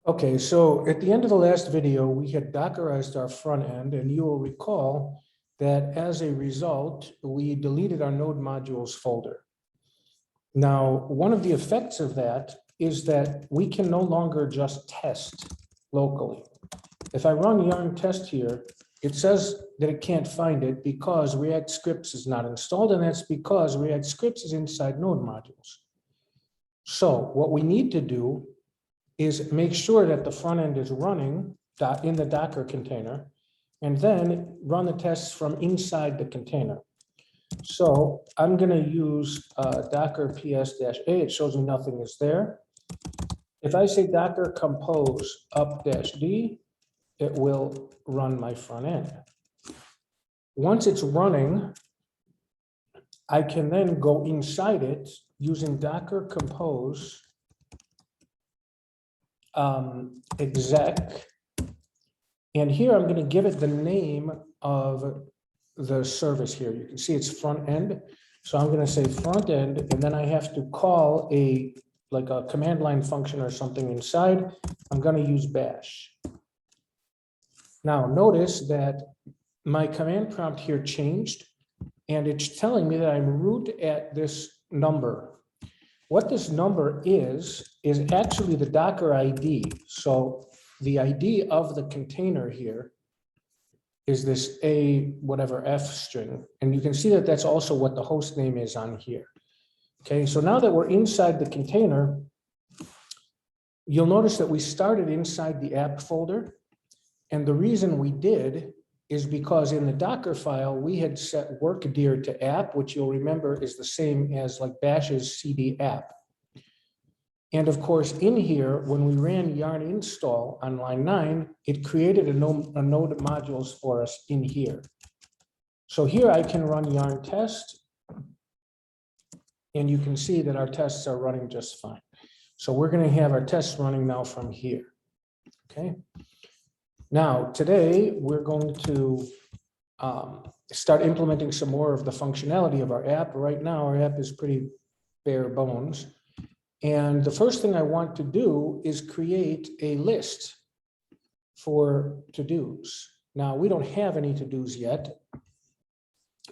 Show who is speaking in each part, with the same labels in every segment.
Speaker 1: Okay, so at the end of the last video, we had Dockerized our front end, and you will recall that as a result, we deleted our node modules folder. Now, one of the effects of that is that we can no longer just test locally. If I run yarn test here, it says that it can't find it because React Scripts is not installed, and that's because React Scripts is inside node modules. So what we need to do is make sure that the front end is running in the Docker container, and then run the tests from inside the container. So I'm going to use Docker ps-a. It shows me nothing is there. If I say Docker compose up-d, it will run my front end. Once it's running, I can then go inside it using Docker compose exec, and here I'm going to give it the name of the service here. You can see it's front end, so I'm going to say front end, and then I have to call a command line function or something inside. I'm going to use bash. Now notice that my command prompt here changed, and it's telling me that I'm root at this number. What this number is actually the Docker ID. So the ID of the container here is this F string. And you can see that that's also what the host name is on here. Okay, so now that we're inside the container, you'll notice that we started inside the app folder. And the reason we did is because in the Docker file, we had set workdir to app, which you'll remember is the same as like bash's cd app. And of course, in here, when we ran yarn install on line 9, it created a node modules for us in here. So here I can run yarn test, and you can see that our tests are running just fine. So we're going to have our tests running now from here. Okay. Now, today, we're going to start implementing some more of the functionality of our app. Right now, our app is pretty bare bones. And the first thing I want to do is create a list for to-dos. Now, we don't have any to-dos yet.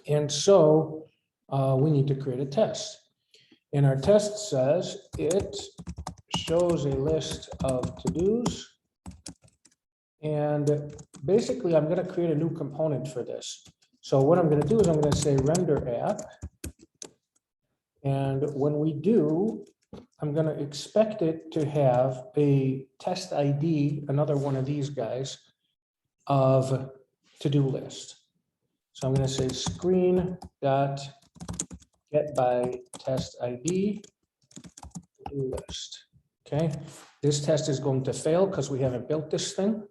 Speaker 1: And so we need to create a test. And our test says it shows a list of to-dos. And basically, I'm going to create a new component for this. So what I'm going to do is I'm going to say render app. And when we do, I'm going to expect it to have a test ID, another one of these guys, of to-do list. So I'm going to say screen dot get by test ID to-do list. Okay, this test is going to fail because we haven't built this thing.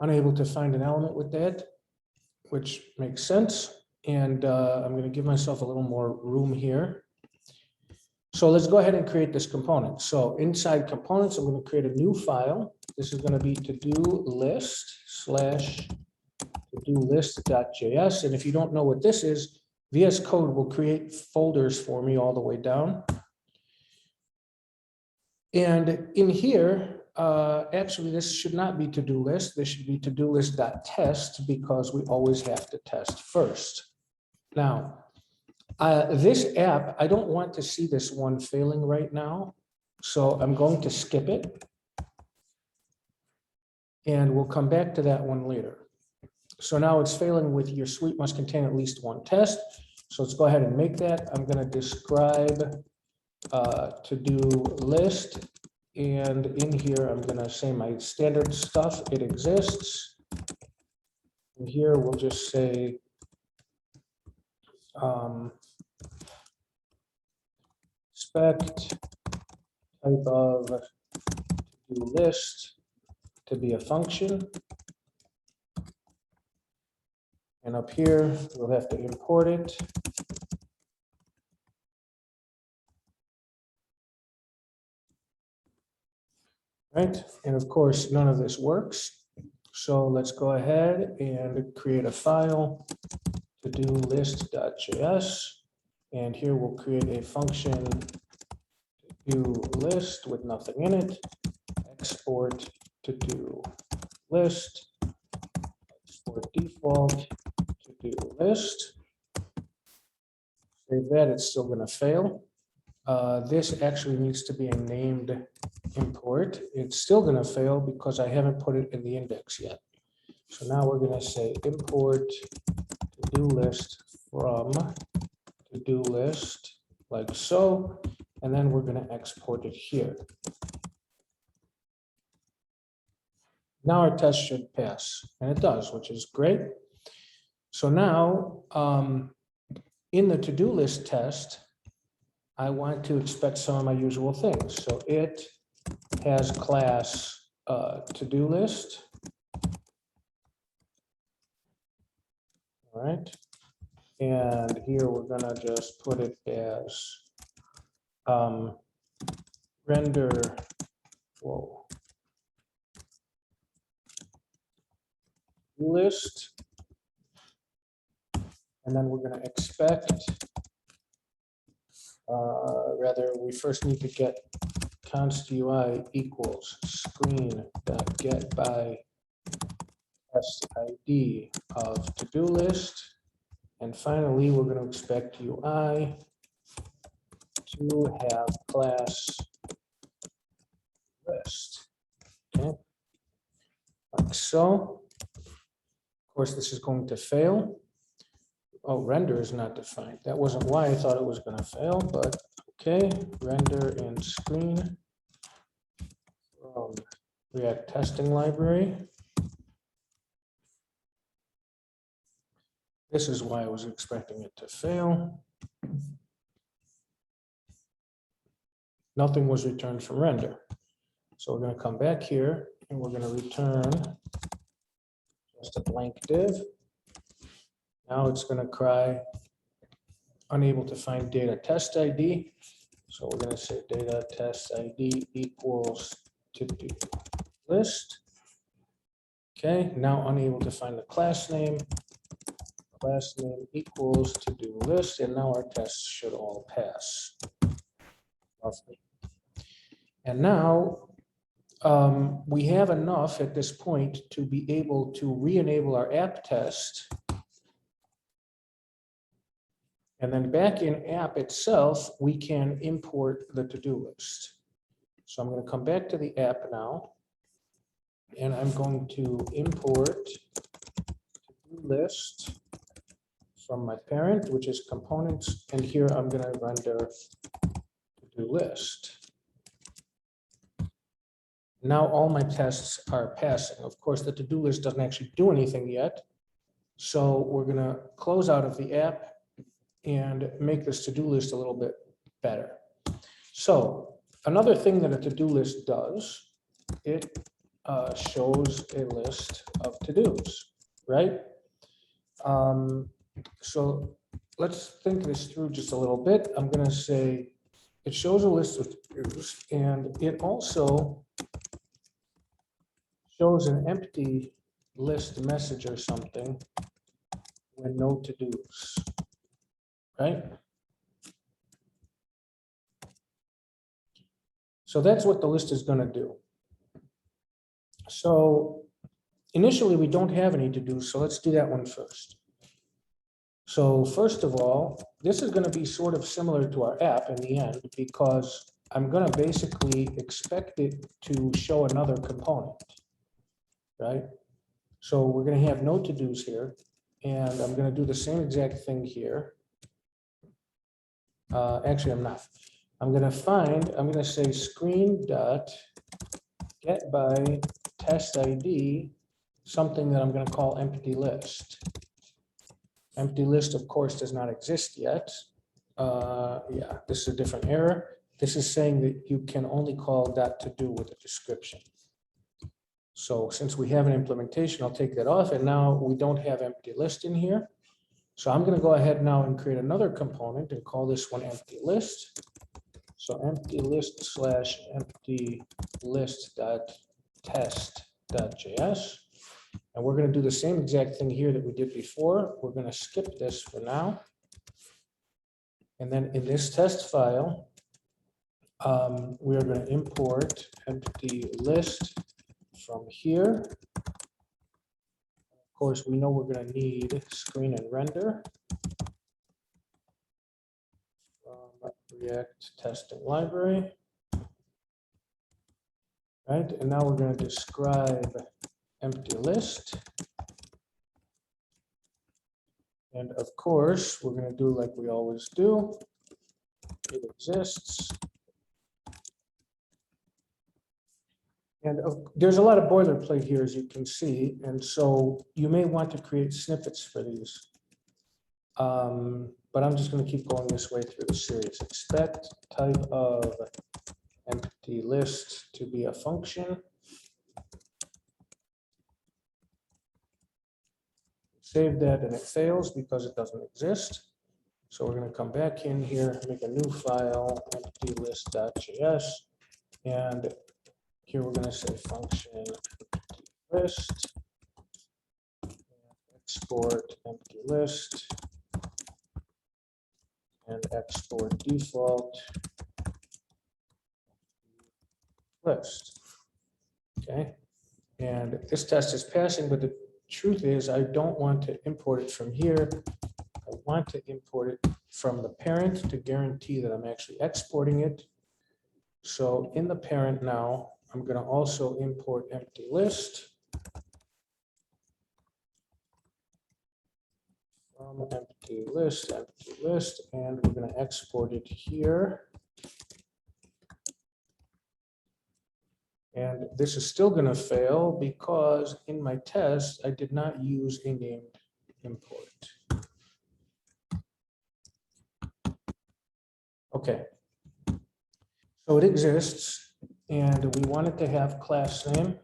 Speaker 1: Unable to find an element with that, which makes sense. And I'm going to give myself a little more room here. So let's go ahead and create this component. So inside components, I'm going to create a new file. This is going to be TodoList / TodoList.js. And if you don't know what this is, VS Code will create folders for me all the way down. And in here, actually, this should not be to-do list. This should be TodoList.test because we always have to test first. Now, this app, I don't want to see this one failing right now. So I'm going to skip it. And we'll come back to that one later. So now it's failing with your suite must contain at least one test. So let's go ahead and make that. I'm going to describe to-do list. And in here, I'm going to say my standard stuff, it exists. And here we'll just say expect type of to-do list to be a function. And up here, we'll have to import it. Right, and of course, none of this works. So let's go ahead and create a file, TodoList.js, and here we'll create a function to-do list with nothing in it, export to-do list, export default to-do list. Save that, it's still going to fail. This actually needs to be a named import. It's still going to fail because I haven't put it in the index yet. So now we're going to say import to-do list from to-do list like so, and then we're going to export it here. Now our test should pass, and it does, which is great. So now in the to-do list test, I want to expect some of my usual things. So it has class to-do list. All right. And here we're gonna just put it as render, list. And then we're gonna expect, rather, we first need to get const UI equals screen.get by test ID of to-do list. And finally, we're going to expect UI to have class list. Okay. Like so. Of course, this is going to fail. Oh, render is not defined. That wasn't why I thought it was going to fail, but okay. Render in screen from React testing library. This is why I was expecting it to fail. Nothing was returned from render. So we're going to come back here and we're going to return just a blank div. Now it's going to cry unable to find data test ID. So we're going to say data test ID equals to-do list. Okay, now unable to find the class name. Class name equals to-do list, and now our tests should all pass. Lovely. And now we have enough at this point to be able to re-enable our app test. And then back in app itself, we can import the to-do list. So I'm going to come back to the app now, and I'm going to import to-do list from my parent, which is components, and here I'm going to render to-do list. Now all my tests are passing. Of course, the to-do list doesn't actually do anything yet, so we're going to close out of the app and make this to-do list a little bit better. So another thing that a to-do list does, it shows a list of to-dos, right? So let's think this through just a little bit. I'm going to say it shows a list of to-dos, and it also shows an empty list message or something with no to-dos, right? So that's what the list is going to do. So initially we don't have any to-dos, so let's do that one first. So first of all, this is going to be sort of similar to our app in the end, because I'm going to basically expect it to show another component, right? So we're going to have no to-dos here, and I'm going to do the same exact thing here. Actually, I'm not. I'm going to say screen dot get by test ID, something that I'm going to call empty list. Empty list, of course, does not exist yet. Yeah, this is a different error. This is saying that you can only call that to do with a description. So since we have an implementation, I'll take that off. And now we don't have empty list in here. So I'm going to go ahead now and create another component and call this one empty list. So empty list slash empty list dot test dot JS. And we're going to do the same exact thing here that we did before. We're going to skip this for now. And then in this test file, we are going to import empty list from here. Of course, we know we're going to need screen and render from React testing library. Right, and now we're going to describe empty list. And of course, we're going to do like we always do. It exists. And there's a lot of boilerplate here, as you can see. And so you may want to create snippets for these. But I'm just going to keep going this way through the series. Expect type of empty list to be a function. Save that and it fails because it doesn't exist. So we're going to come back in here, make a new file, empty list.js, and here we're going to say function empty list, export empty list, and export default list. Okay, and this test is passing, but the truth is I don't want to import it from here. I want to import it from the parent to guarantee that I'm actually exporting it. So in the parent now, I'm going to also import empty list from empty list, and we're going to export it here. And this is still going to fail because in my test, I did not use a named import. Okay. So it exists, and we want it to have class name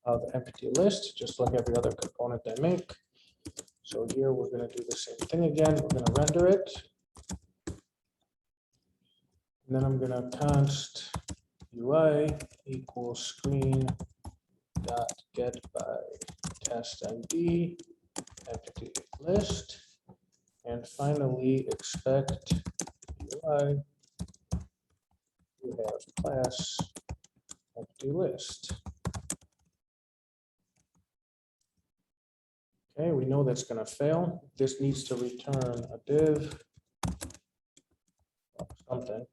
Speaker 1: of empty list, just like every other component I make. So here we're going to do the same thing again. We're going to render it. And then I'm going to const UI equals screen dot get by test ID empty list. And finally, expect UI to have class empty list. Okay, we know that's going to fail. This needs to return a div, something.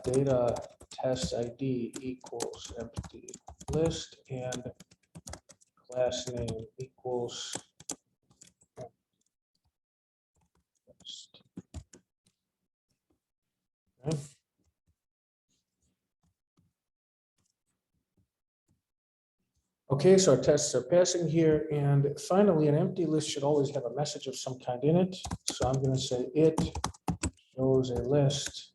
Speaker 1: Data test ID equals empty list and class name equals list. Okay. Okay, so our tests are passing here, and finally an empty list should always have a message of some kind in it. So I'm going to say it shows a list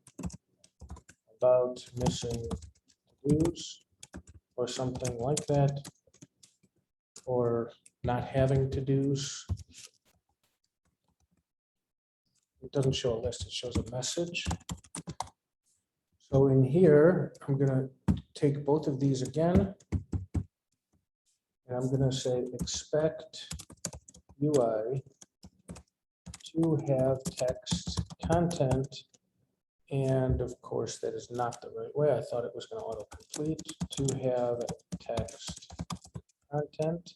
Speaker 1: about missing to-dos or something like that, or not having to-dos. It doesn't show a list, it shows a message. So in here, I'm going to take both of these again, and I'm going to say expect UI to have text content. And of course, that is not the right way. I thought it was going to autocomplete. To have text content.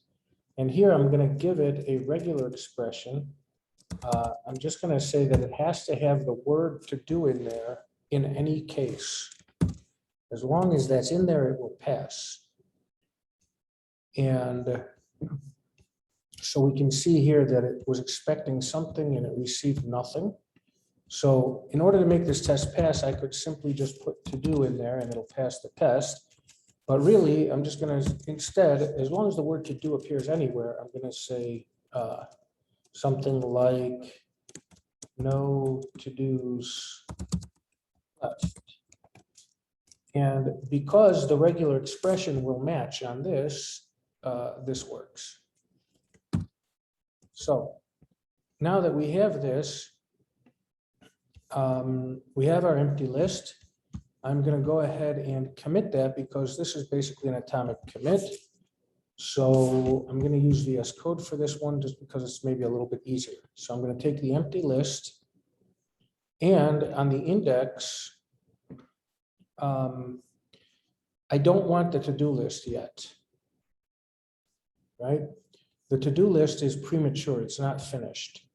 Speaker 1: And here I'm going to give it a regular expression. I'm just going to say that it has to have the word to do in there in any case. As long as that's in there, it will pass. And so we can see here that it was expecting something and it received nothing. So in order to make this test pass, I could simply just put to do in there and it'll pass the test. But really, I'm just going to instead, as long as the word to do appears anywhere, I'm going to say something like no to-dos left. And because the regular expression will match on this, this works. So now that we have this, we have our empty list. I'm going to go ahead and commit that because this is basically an atomic commit. So I'm going to use VS Code for this one just because it's maybe a little bit easier. So I'm going to take the empty list And on the index, I don't want the to-do list yet. Right? The to-do list is premature, it's not finished.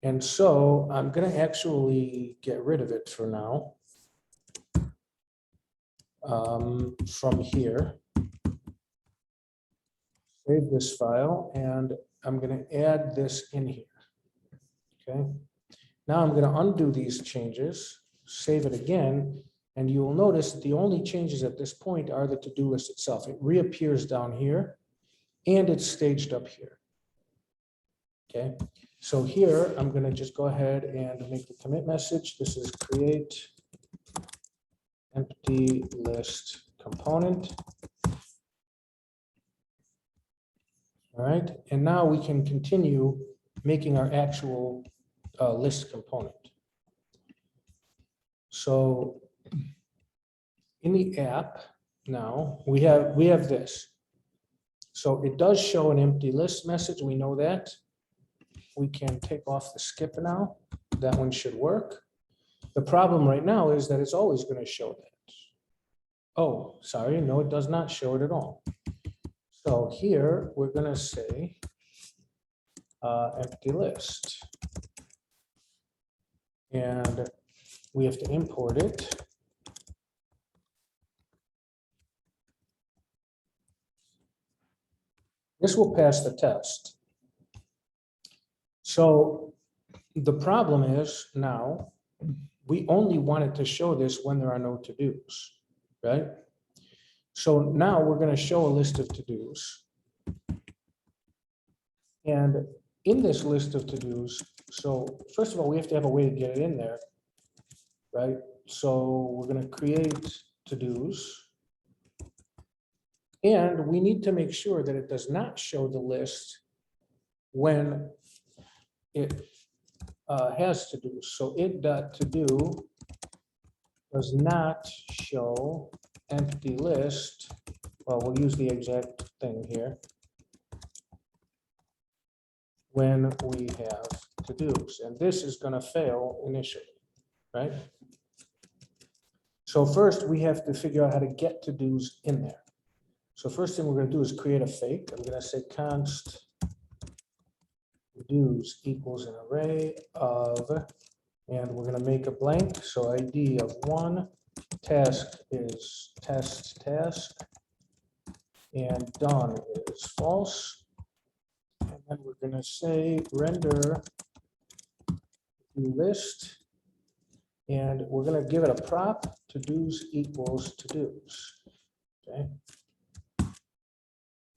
Speaker 1: And so I'm going to actually get rid of it for now. From here. Save this file, and I'm going to add this in here. Okay. Now I'm going to undo these changes, save it again, and you will notice that the only changes at this point are the to-do list itself. It reappears down here, and it's staged up here. Okay. So here, I'm going to just go ahead and make the commit message. This is create empty list component. All right, and now we can continue making our actual list component. So in the app now we have this. So it does show an empty list message. We know that. We can take off the skip now. That one should work. The problem right now is that it's always going to show that. Oh, sorry, no, it does not show it at all. So here we're going to say empty list, and we have to import it. This will pass the test. So the problem is now we only wanted to show this when there are no to-dos, right? So now we're going to show a list of to-dos. And in this list of to-dos, so first of all, we have to have a way to get it in there, right? So we're going to create to-dos. And we need to make sure that it does not show the list when it has to-dos. So it.todo does not show empty list. Well, we'll use the exact thing here. When we have to-dos, and this is going to fail initially, right? So first we have to figure out how to get to-dos in there. So first thing we're going to do is create a fake. I'm going to say const to-dos equals an array of, and we're going to make a blank. So ID of 1, task is test task, and done is false. And then we're going to say render list, and we're going to give it a prop, to-dos equals to-dos. Okay.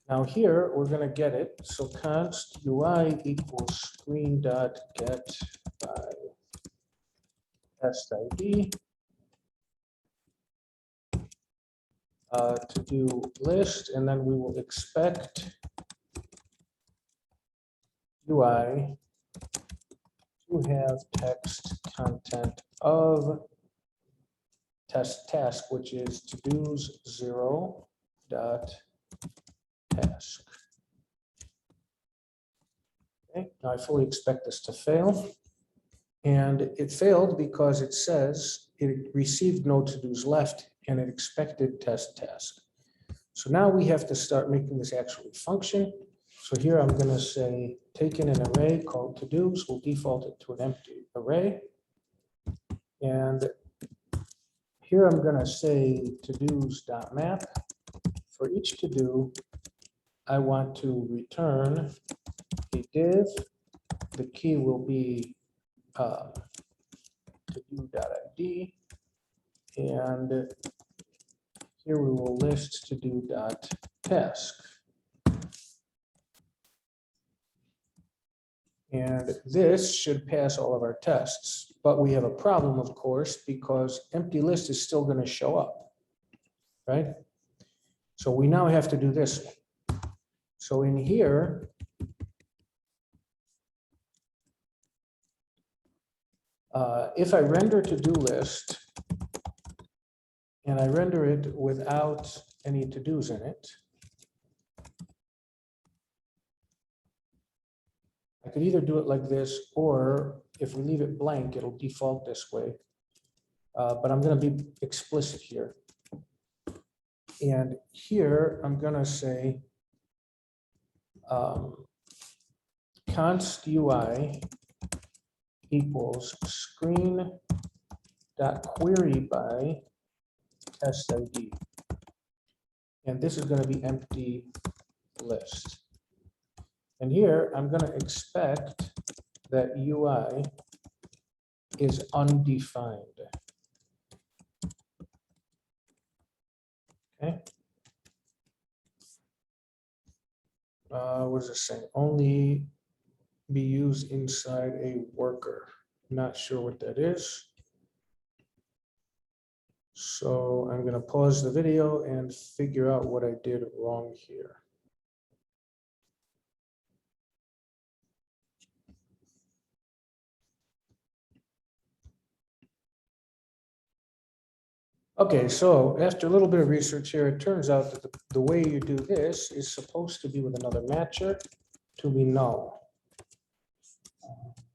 Speaker 1: Now here we're going to get it. So const UI equals screen dot get by test ID. To-do list, and then we will expect UI to have text content of test task, which is to-dos 0 dot task. Okay, now I fully expect this to fail. And it failed because it says it received no to-dos left and it expected test task. So now we have to start making this actually function. So here I'm going to say take in an array called to-dos. We'll default it to an empty array. And here I'm going to say to-dos.map. For each to-do, I want to return a div. The key will be to-do.id. And here we will list to-do.task. And this should pass all of our tests, but we have a problem, of course, because empty list is still going to show up, right? So we now have to do this one. So in here, if I render to-do list and I render it without any to-dos in it, I could either do it like this, or if we leave it blank, it'll default this way. But I'm going to be explicit here. And here I'm going to say const UI equals screen.query by test ID. And this is going to be empty list. And here I'm going to expect that UI is undefined. Okay. What is this saying? Only be used inside a worker. Not sure what that is. So I'm going to pause the video and figure out what I did wrong here. Okay, so after a little bit of research here, it turns out that the way you do this is supposed to be with another matcher to be null.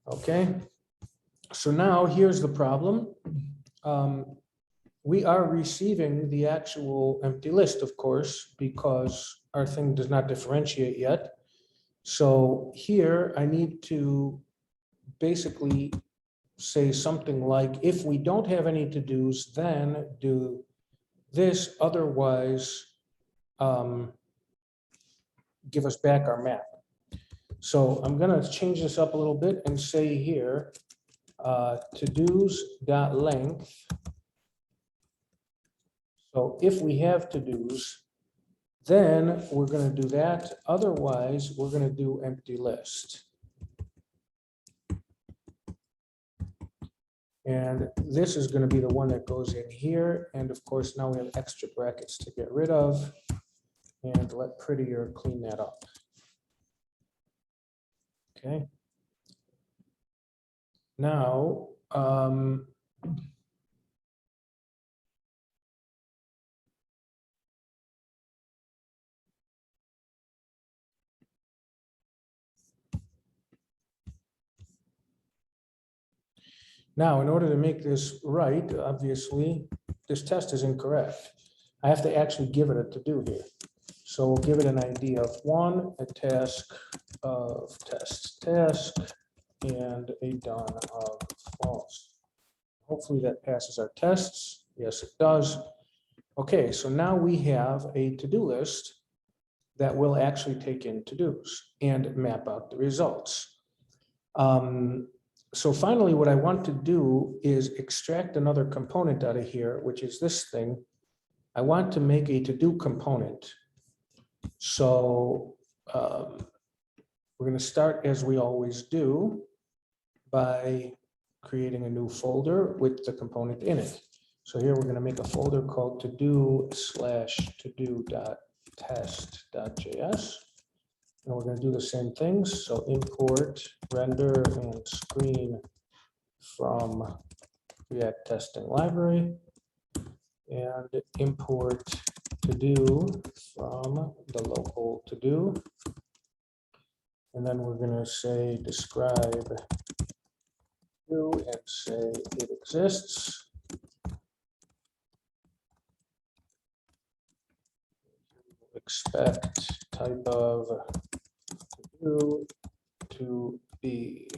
Speaker 1: Okay, so now here's the problem. We are receiving the actual empty list, of course, because our thing does not differentiate yet. So here I need to basically say something like, if we don't have any to-dos, then do this, otherwise give us back our map. So I'm going to change this up a little bit and say here, to-dos.length. So if we have to-dos, then we're going to do that. Otherwise, we're going to do empty list. And this is going to be the one that goes in here. And of course, now we have extra brackets to get rid of. And let Prettier clean that up. Okay. Now, now, in order to make this right, obviously, this test is incorrect. I have to actually give it a to-do here. So we'll give it an ID of 1, a task of task, and a done of false. Hopefully that passes our tests. Yes, it does. Okay, so now we have a to-do list that will actually take in to-dos and map out the results. So finally, what I want to do is extract another component out of here, which is this thing. I want to make a to-do component. So we're going to start, as we always do, by creating a new folder with the component in it. So here we're going to make a folder called todo/todo.test.js. And we're going to do the same things. So import, render, and screen from React testing library. And import to-do from the local to-do. And then we're going to say describe to and say it exists. Expect type of to-do to be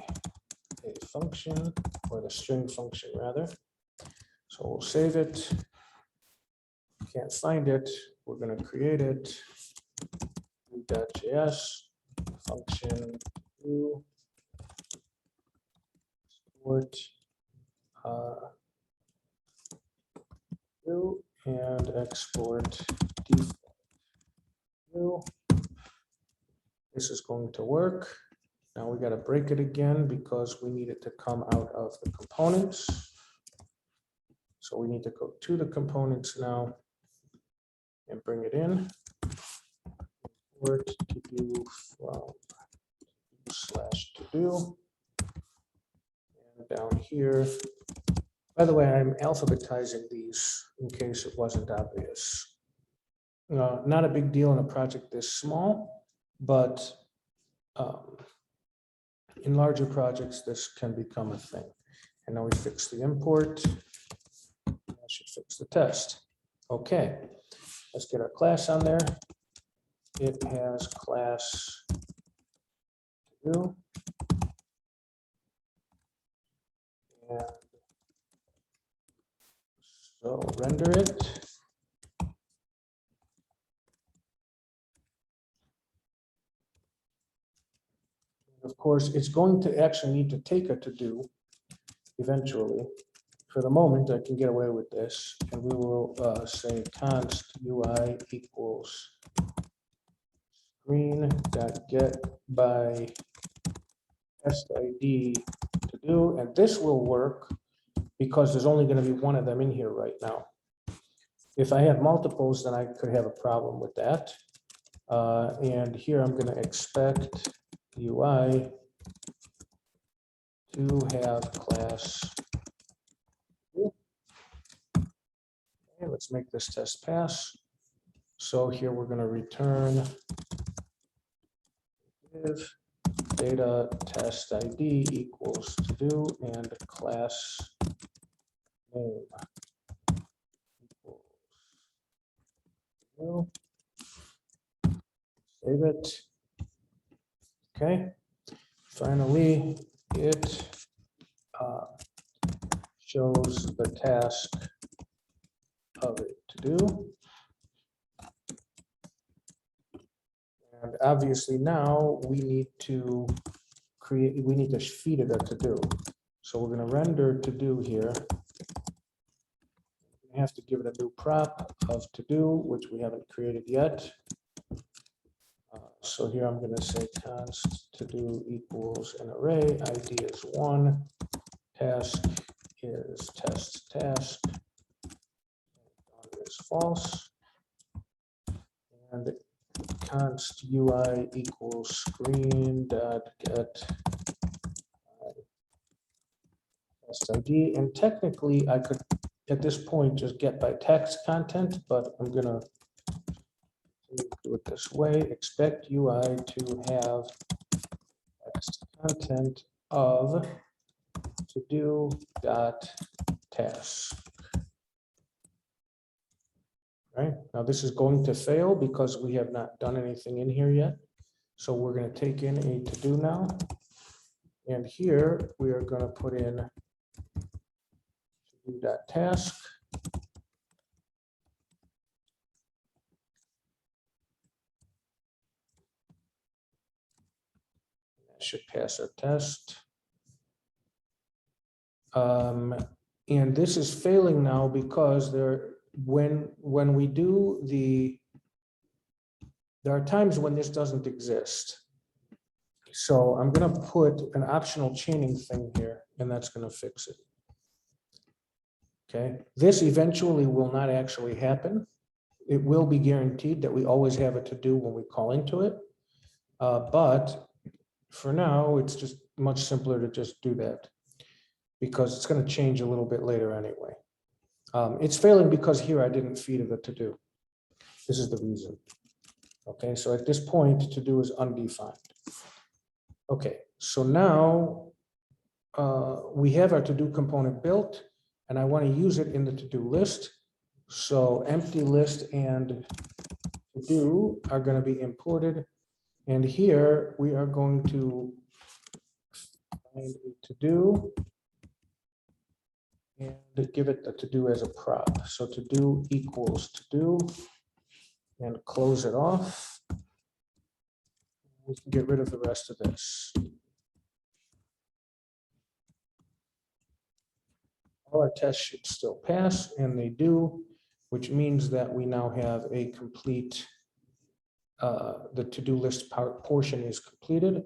Speaker 1: a function, or the string function rather. So we'll save it. Can't find it. We're going to create it. .js function to export to and export default. This is going to work. Now we got to break it again because we need it to come out of the components. So we need to go to the components now and bring it in. Import to-do from /to-do. And down here, by the way, I'm alphabetizing these in case it wasn't obvious. Not a big deal in a project this small, but in larger projects, this can become a thing. And now we fix the import. I should fix the test. Okay, let's get our class on there. It has class to. And so render it. Of course, it's going to actually need to take a to-do eventually. For the moment, I can get away with this, and we will say const UI equals screen.get by test ID to do, and this will work because there's only going to be one of them in here right now. If I had multiples, then I could have a problem with that. And here I'm going to expect UI to have class. Okay, let's make this test pass. So here we're going to return if data test ID equals to do and class name equals to. Save it. Okay. Finally, it shows the task of it to do. And obviously now we need to feed it a to do. So we're going to render to do here. We have to give it a new prop of to do, which we haven't created yet. So here I'm going to say const to do equals an array, ID is 1, task is test task, is false, and const UI equals screen.get test ID. And technically I could at this point just get by text content, but I'm going to do it this way. Expect UI to have text content of to do dot task. Right now, this is going to fail because we have not done anything in here yet. So we're going to take in a to do now, and here we are going to put in to do dot task. Should pass our test. And this is failing now because when we do there are times when this doesn't exist. So I'm going to put an optional chaining thing here, and that's going to fix it. Okay, this eventually will not actually happen. It will be guaranteed that we always have a to do when we call into it, but for now, it's just much simpler to just do that because it's going to change a little bit later anyway. It's failing because here I didn't feed it a to do. This is the reason. Okay, so at this point, to do is undefined. Okay, so now we have our to do component built, and I want to use it in the to do list. So empty list and to do are going to be imported. And here we are going to find a to do and give it the to do as a prop. So to do equals to do and close it off. We can get rid of the rest of this. All our tests should still pass, and they do, which means that we now have a complete the to-do list portion is completed.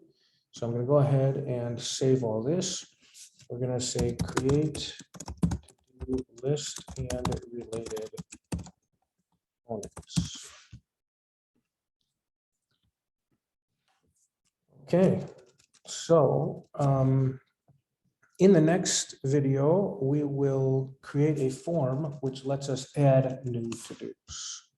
Speaker 1: So I'm going to go ahead and save all this. We're going to say create to-do list and related components. Okay, so in the next video, we will create a form which lets us add new to-dos.